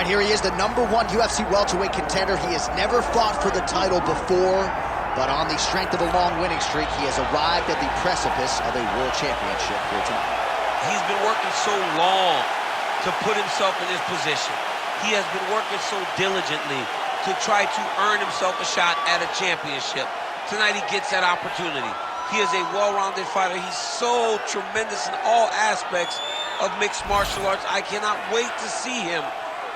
right, here he is, the #1 UFC welterweight contender. He has never fought for the title before, but on the strength of a long winning streak, he has arrived at the precipice of a world championship here tonight. He's been working so long to put himself in this position. He has been working so diligently to try to earn himself a shot at a championship. Tonight he gets that opportunity. He is a well-rounded fighter. He's so tremendous in all aspects of mixed martial arts. I cannot wait to see him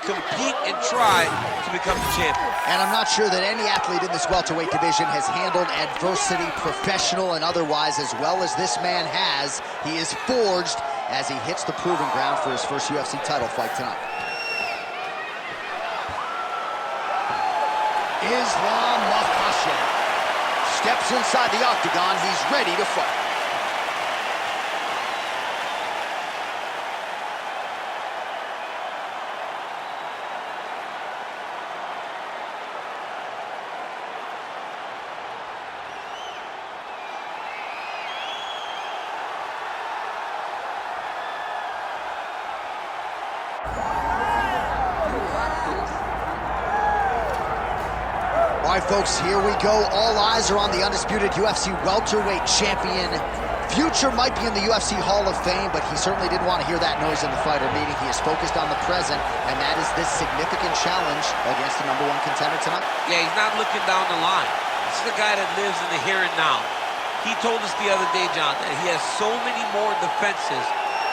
compete and try to become the champion. And I'm not sure that any athlete in this welterweight division has handled adversity, professional and otherwise, as well as this man has. He is forged as he hits the proving ground for his first UFC title fight tonight. Islam Makhachev steps inside the octagon. He's ready to fight. All right, folks, here we go. All eyes are on the undisputed UFC welterweight champion. Future might be in the UFC Hall of Fame, but he certainly didn't want to hear that noise in the fighter meeting. He is focused on the present, and that is this significant challenge against the #1 contender tonight. Yeah, he's not looking down the line. This is the guy that lives in the here and now. He told us the other day, John, that he has so many more defenses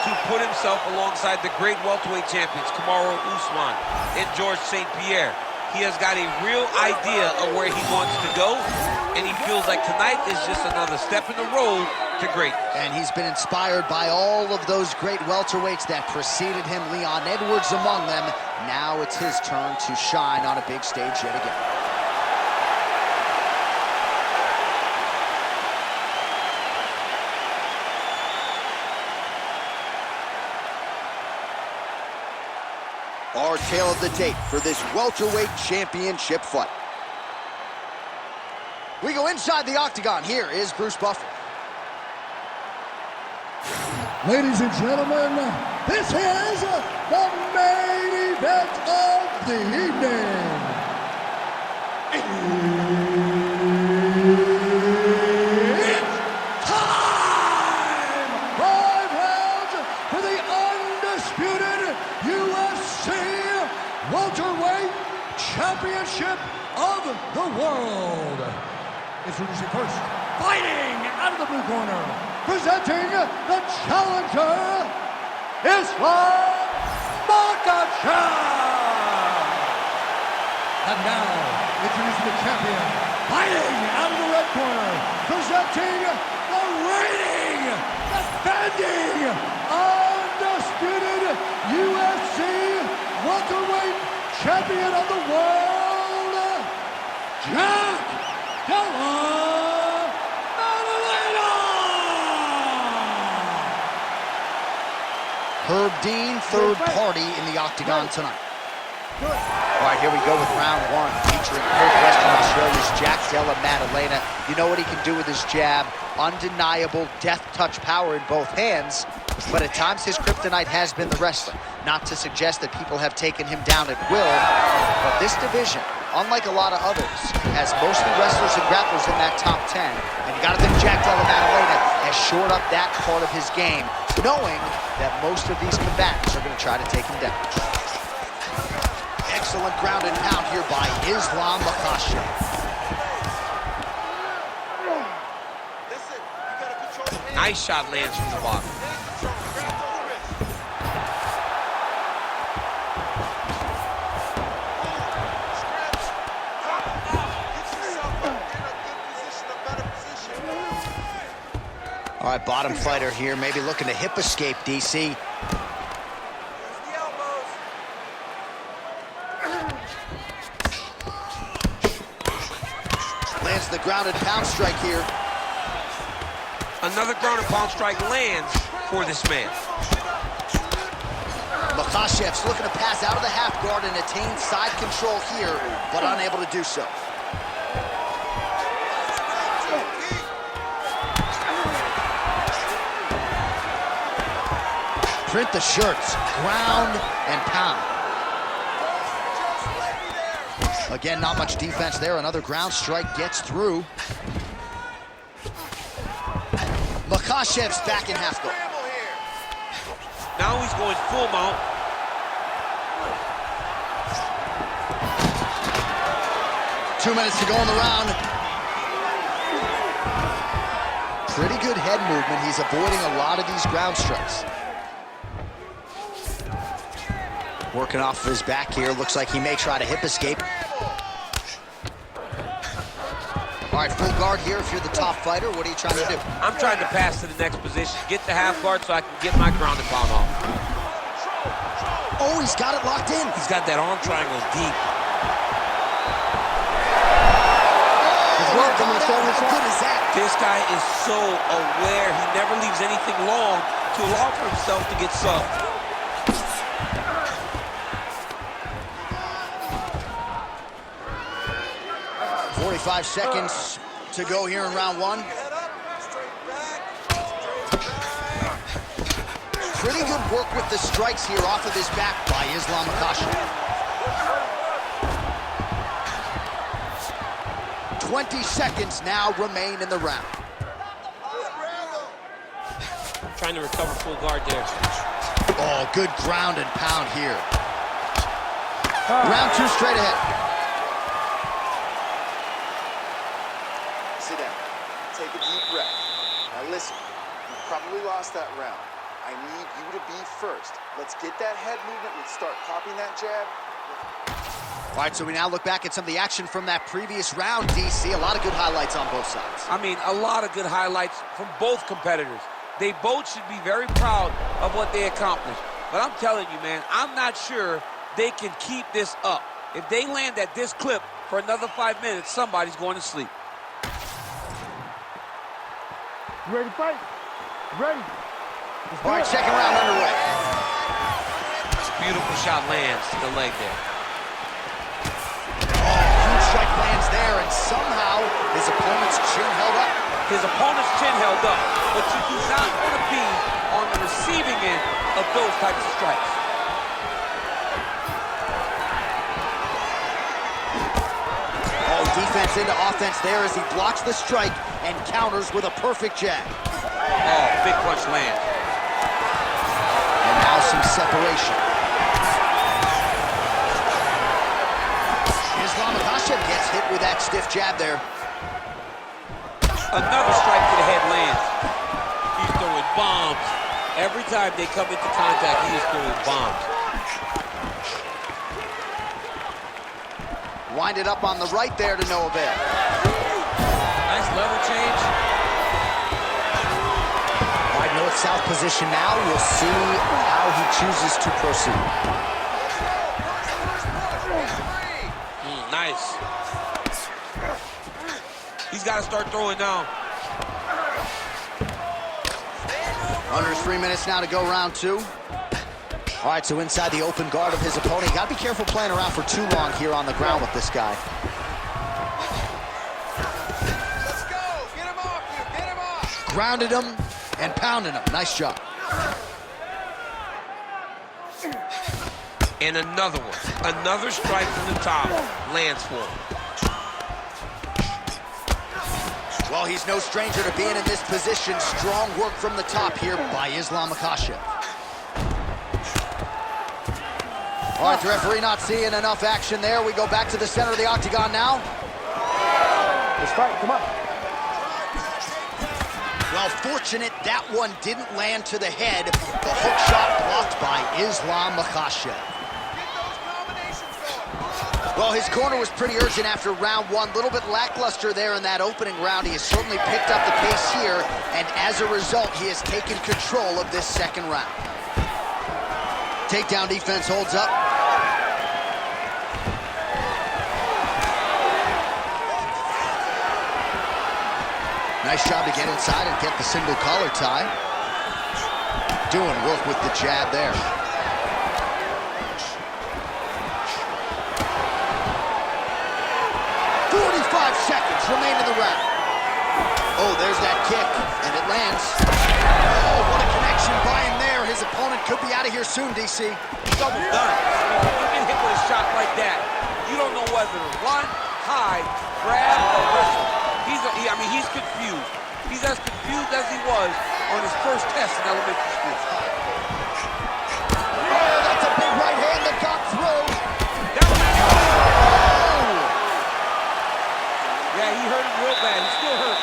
to put himself alongside the great welterweight champions, Kamaru Usman and George St. Pierre. He has got a real idea of where he wants to go, and he feels like tonight is just another step in the road to greatness. And he's been inspired by all of those great welterweights that preceded him, Leon Edwards among them. Now it's his turn to shine on a big stage yet again. Our tale of the tape for this welterweight championship fight. We go inside the octagon. Here is Bruce Buffer. Ladies and gentlemen, this is the main event of the evening. It's time! 5 rounds for the undisputed UFC welterweight championship of the world. Introducing first, fighting out of the blue corner, presenting the challenger, Islam Makhachev. And now, introducing the champion, fighting out of the red corner, presenting the reigning, defending, undisputed UFC welterweight champion of the world, Della Maddalena! Herb Dean, third party in the octagon tonight. All right, here we go with round 1, featuring Perth, Western Australia's Jack Della Maddalena. You know what he can do with his jab. Undeniable death touch power in both hands, but at times his kryptonite has been the wrestling. Not to suggest that people have taken him down at will, but this division, unlike a lot of others, has mostly wrestlers and grapplers in that top 10. And you gotta think Jack Della Maddalena has shored up that part of his game, knowing that most of these combatants are gonna try to take him down. Excellent ground and pound here by Islam Makhachev. Nice shot lands from the bottom. All right, bottom fighter here, maybe looking to hip escape, DC. Lands the ground and pound strike here. Another ground and pound strike lands for this man. Makhachev's looking to pass out of the half guard and attain side control here, but unable to do so. Print the shirts, ground and pound. Again, not much defense there. Another ground strike gets through. Makhachev's back in half guard. Now he's going full mount. Two minutes to go in the round. Pretty good head movement. He's avoiding a lot of these ground strikes. Working off of his back here. Looks like he may try to hip escape. All right, full guard here. If you're the top fighter, what are you trying to do? I'm trying to pass to the next position, get the half guard so I can get my ground and pound off. Oh, he's got it locked in. He's got that arm triangle deep. How good is that? This guy is so aware. He never leaves anything long to allow for himself to get subbed. 45 seconds to go here in round one. Pretty good work with the strikes here off of his back by Islam Makhachev. 20 seconds now remain in the round. Trying to recover full guard there. Oh, good ground and pound here. Round two straight ahead. Sit down. Take a deep breath. Now listen, you probably lost that round. I need you to be first. Let's get that head movement. Let's start popping that jab. All right, so we now look back at some of the action from that previous round, DC. A lot of good highlights on both sides. I mean, a lot of good highlights from both competitors. They both should be very proud of what they accomplished. But I'm telling you, man, I'm not sure they can keep this up. If they land at this clip for another 5 minutes, somebody's going to sleep. You ready to fight? Ready. All right, second round underway. Beautiful shot lands to the leg there. Huge strike lands there, and somehow his opponent's chin held up. His opponent's chin held up, but you do not want to be on the receiving end of those types of strikes. Oh, defense into offense there as he blocks the strike and counters with a perfect jab. Oh, big punch lands. And now some separation. Islam Makhachev gets hit with that stiff jab there. Another strike to the head lands. He's throwing bombs. Every time they come into contact, he is throwing bombs. Wind it up on the right there to no avail. Nice level change. All right, north-south position now. We'll see how he chooses to proceed. Nice. He's got to start throwing now. Under 3 minutes now to go round two. All right, so inside the open guard of his opponent. You got to be careful playing around for too long here on the ground with this guy. Let's go. Get him off you. Get him off. Grounded him and pounded him. Nice job. And another one. Another strike from the top. Lands for him. Well, he's no stranger to being in this position. Strong work from the top here by Islam Makhachev. All right, the referee not seeing enough action there. We go back to the center of the octagon now. Let's fight. Come on. Well, fortunate that one didn't land to the head. The hook shot blocked by Islam Makhachev. Well, his corner was pretty urgent after round one. A little bit lackluster there in that opening round. He has certainly picked up the pace here, and as a result, he has taken control of this second round. Takedown defense holds up. Nice job to get inside and get the single collar tie. Doing work with the jab there. 45 seconds remain in the round. Oh, there's that kick, and it lands. Oh, what a connection by him there. His opponent could be out of here soon, DC. Double done. You get hit with a shot like that, You don't know whether to run, hide, grab, or wrestle. He's confused. He's as confused as he was on his first test in elementary school. Oh, that's a big right hand that got through. Yeah, he hurt him real bad. He's still hurt.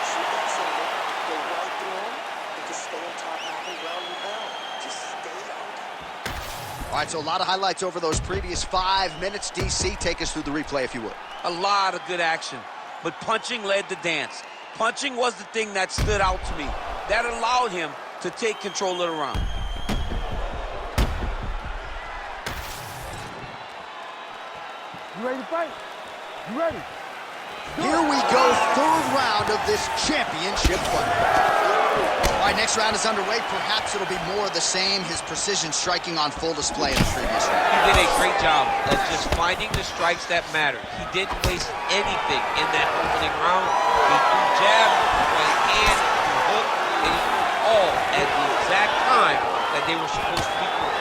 Shoot that shoulder, go right through him, and just stay on top, knock him ground and pound. Just stay on top. All right, so a lot of highlights over those previous 5 minutes. DC, take us through the replay if you would. A lot of good action, but punching led the dance. Punching was the thing that stood out to me. That allowed him to take control of the round. You ready to fight? You ready? Here we go, third round of this championship fight. All right, next round is underway. Perhaps it'll be more of the same. His precision striking on full display in the previous round. He did a great job of just finding the strikes that mattered. He didn't waste anything in that opening round. He threw jab, right hand, threw hook, and he threw all at the exact time that they were supposed to be thrown.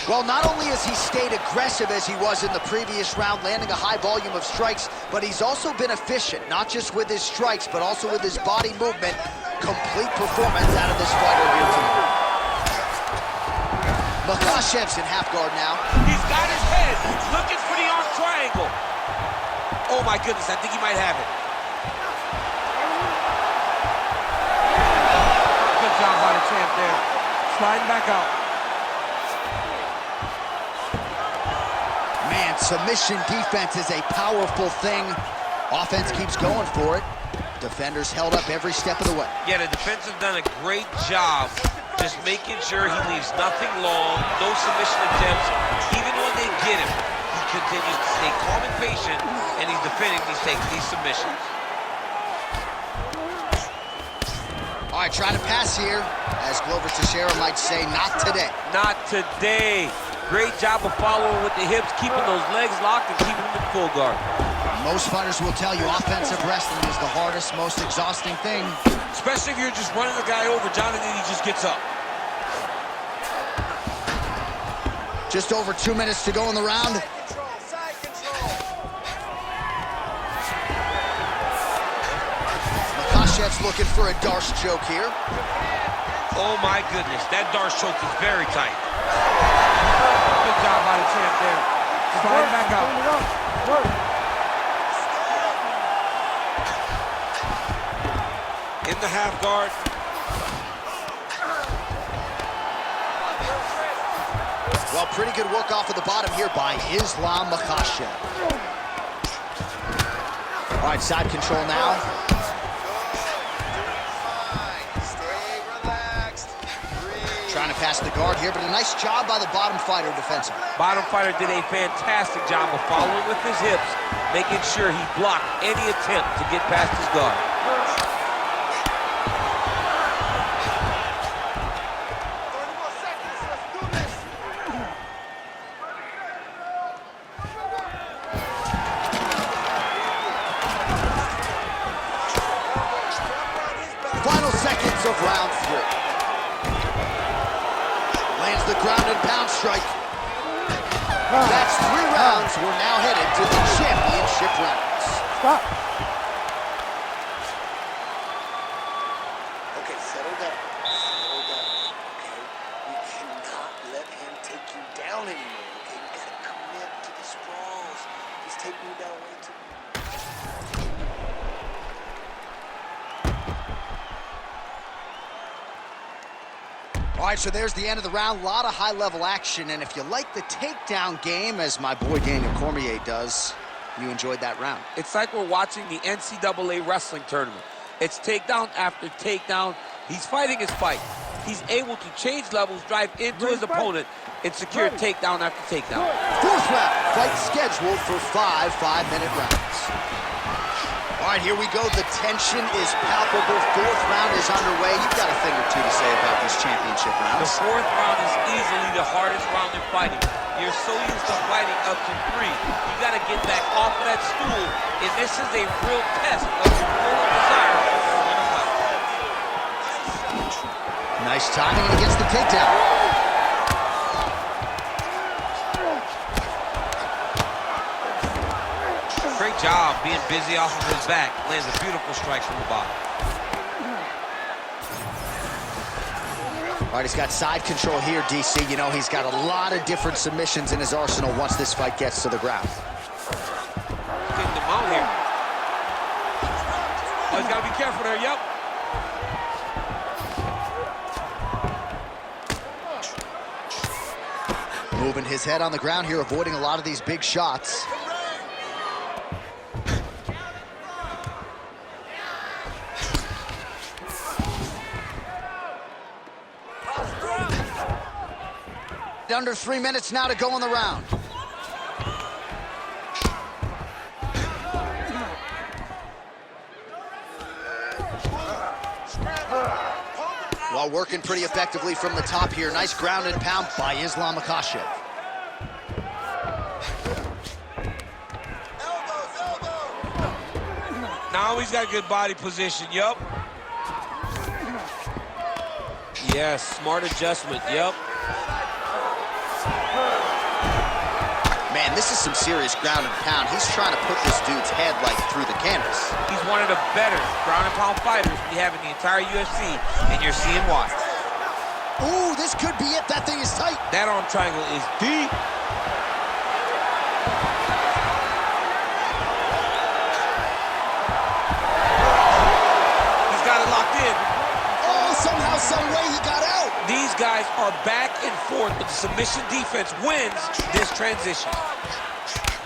Well, not only has he stayed aggressive as he was in the previous round, landing a high volume of strikes, but he's also been efficient, not just with his strikes, but also with his body movement. Complete performance out of this fighter here tonight. Makhachev's in half guard now. He's got his head looking for the arm triangle. Oh my goodness, I think he might have it. Good job by the champ there. Sliding back out. Man, submission defense is a powerful thing. Offense keeps going for it. Defenders held up every step of the way. Yeah, the defense has done a great job just making sure he leaves nothing long, no submission attempts. Even when they get him, he continues to stay calm and patient, and he's defending these submissions. All right, trying to pass here. As Glover Teixeira might say, not today. Not today. Great job of following with the hips, keeping those legs locked and keeping them in full guard. Most fighters will tell you offensive wrestling is the hardest, most exhausting thing. Especially if you're just running the guy over, Jonathan, he just gets up. Just over 2 minutes to go in the round. Side control. Makhachev's looking for a Darce choke here. Oh my goodness, that Darce choke is very tight. Good job by the champ there. Slide back out. In the half guard. Well, pretty good work off of the bottom here by Islam Makhachev. All right, side control now. Trying to pass the guard here, but a nice job by the bottom fighter defensively. Bottom fighter did a fantastic job of following with his hips, making sure he blocked any attempt to get past his guard. 30 more seconds. Let's do this. Final seconds of round 3. Lands the ground and pound strike. That's 3 rounds. We're now headed to the championship rounds. Stop. Okay, settle down. Settle down, okay? You cannot let him take you down anymore, okay? You gotta commit to the sprawls. He's taking you down way too much. All right, so there's the end of the round. A lot of high-level action, and if you like the takedown game, as my boy Daniel Cormier does, you enjoyed that round. It's like we're watching the NCAA wrestling tournament. It's takedown after takedown. He's fighting his fight. He's able to change levels, drive into his opponent, and secure takedown after takedown. 4th round, fight scheduled for 5 5-minute rounds. All right, here we go. The tension is palpable. 4th round is underway. You've got a thing or two to say about these championship The rounds. 4th round is easily the hardest round in fighting. You're so used to fighting up to 3. You got to get back off of that stool, and this is a real test of your full desire to win a fight. Nice timing, and he gets the takedown. Great job being busy off of his back. Lands a beautiful strike from the bottom. All right, he's got side control here, DC. You know, he's got a lot of different submissions in his arsenal once this fight gets to the ground. Getting them out here. Oh, he's got to be careful there, yep. Moving his head on the ground here, avoiding a lot of these big shots. Under 3 minutes now to go in the round. While working pretty effectively from the top here. Nice ground and pound by Islam Makhachev. Now he's got good body position, yup. Yes, smart adjustment, yup. Man, this is some serious ground and pound. He's trying to put this dude's head, like, through the canvas. He's one of the better ground and pound fighters we have in the entire UFC, and you're seeing why. Ooh, this could be it. That thing is tight. That arm triangle is deep. He's got it locked in. Oh, somehow, some way he got out. These guys are back and forth, but the submission defense wins this transition.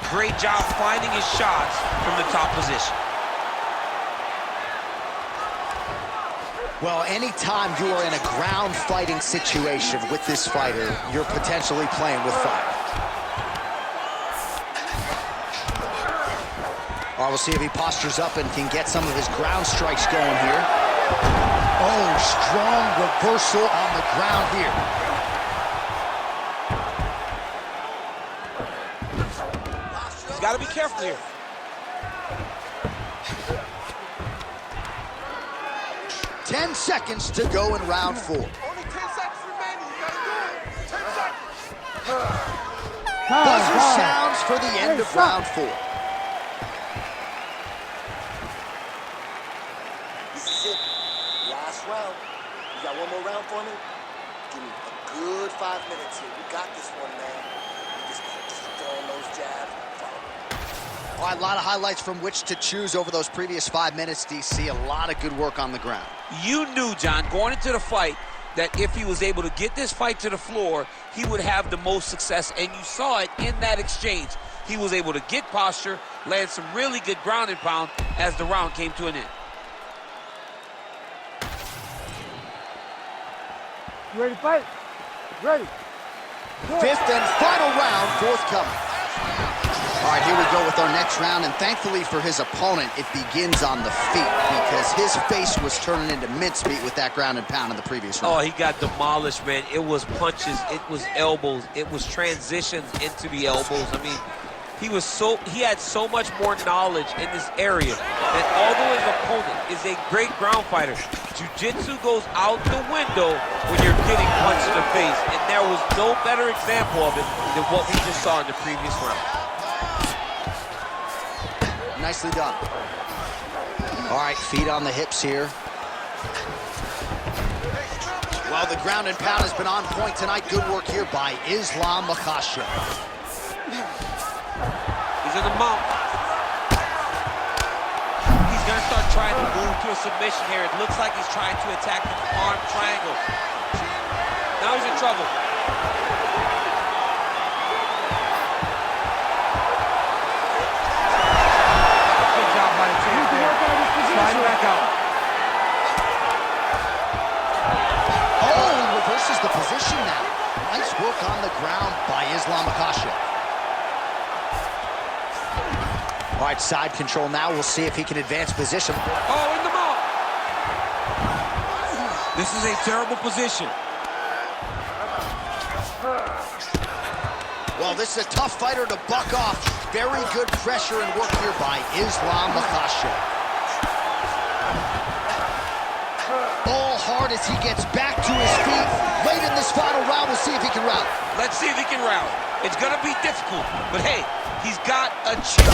Great job finding his shots from the top position. Well, anytime you are in a ground fighting situation with this fighter, you're potentially playing with fire. All right, we'll see if he postures up and can get some of his ground strikes going here. Oh, strong reversal on the ground here. He's got to be careful here. Ten seconds to go in round 4. Only 10 seconds remaining. You gotta do it. 10 seconds. Buzzer sounds for the end of round 4. This is it. Last round. You got one more round for me? Give me a good 5 minutes here. We got this one, man. We just keep throwing those jabs. All right, a lot of highlights from which to choose over those previous 5 minutes, DC. A lot of good work on the ground. You knew, John, going into the fight, that if he was able to get this fight to the floor, he would have the most success, and you saw it in that exchange. He was able to get posture, land some really good ground and pound as the round came to an end. You ready to fight? Ready. Fifth and final round forthcoming. All right, here we go with our next round, and thankfully for his opponent, it begins on the feet because his face was turning into mincemeat with that ground and pound in the previous round. Oh, he got demolished, man. It was punches, it was elbows, it was transitions into the elbows. I mean, he had so much more knowledge in this area that although his opponent is a great ground fighter, jiu-jitsu goes out the window when you're getting punched in the face, and there was no better example of it than what we just saw in the previous round. Nicely done. All right, feet on the hips here. Well, the ground and pound has been on point tonight. Good work here by Islam Makhachev. He's in the mount. He's going to start trying to move to a submission here. It looks like he's trying to attack the arm triangle. Now he's in trouble. Good job by the champ there. Slide back out. Oh, he reverses the position now. Nice work on the ground by Islam Makhachev. All right, side control now. We'll see if he can advance position. Oh, in the mount. This is a terrible position. Well, this is a tough fighter to buck off. Very good pressure and work here by Islam Makhachev. ball hard as he gets back to his feet. Late in this final round, we'll see if he can rally. Let's see if he can rally. It's going to be difficult, but hey, he's got a chance.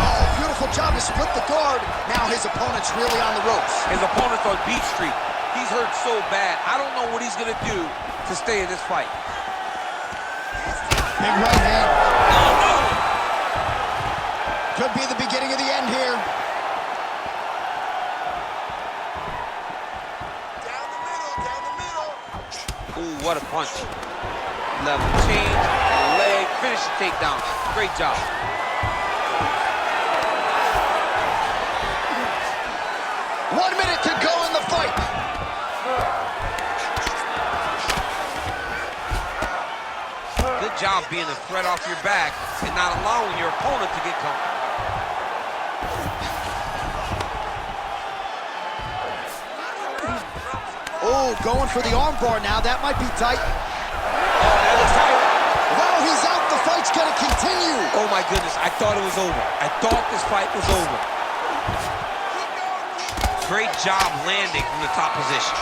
Oh, beautiful job to split the guard. Now his opponent's really on the ropes. His opponent's on Beat Street. He's hurt so bad. I don't know what he's going to do to stay in this fight. Big right hand. Oh, no. Could be the beginning of the end here. Down the middle, down the middle. Ooh, what a punch. Level change, leg, finish the takedown. Great job. One minute to go in the fight. Good job being a threat off your back and not allowing your opponent to get comfortable. Oh, going for the armbar now. That might be tight. Oh, that looks tight. Wow, he's out. The fight's going to continue. Oh, my goodness. I thought it was over. I thought this fight was over. Great job landing from the top position.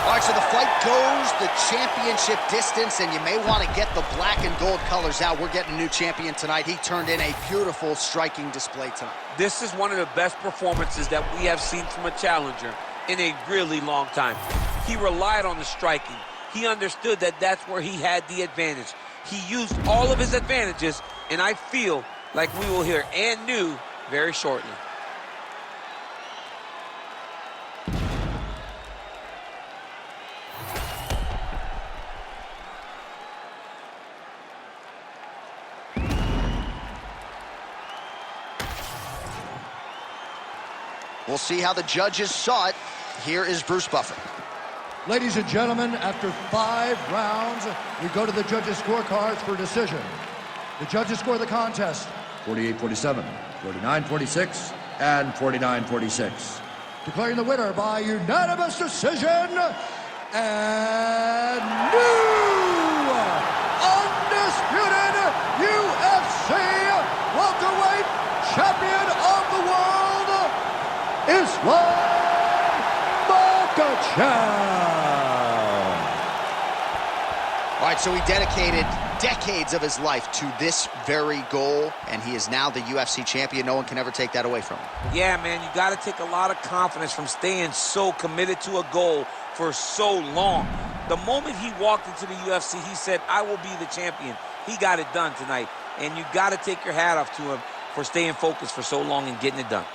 All right, so the fight goes the championship distance, and you may want to get the black and gold colors out. We're getting a new champion tonight. He turned in a beautiful striking display tonight. This is one of the best performances that we have seen from a challenger in a really long time. He relied on the striking. He understood that that's where he had the advantage. He used all of his advantages, and I feel like we will hear and new very shortly. We'll see how the judges saw it. Here is Bruce Buffer. Ladies and gentlemen, after 5 rounds, we go to the judges' scorecards for decision. The judges score the contest 48-47, 49-46, and 49-46. Declaring the winner by unanimous decision, and new undisputed UFC welterweight champion of the world, Islam Makhachev. All right, so he dedicated decades of his life to this very goal, and he is now the UFC champion. No one can ever take that away from him. Yeah, man, you got to take a lot of confidence from staying so committed to a goal for so long. The moment he walked into the UFC, he said, I will be the champion. He got it done tonight, and you got to take your hat off to him for staying focused for so long and getting it done.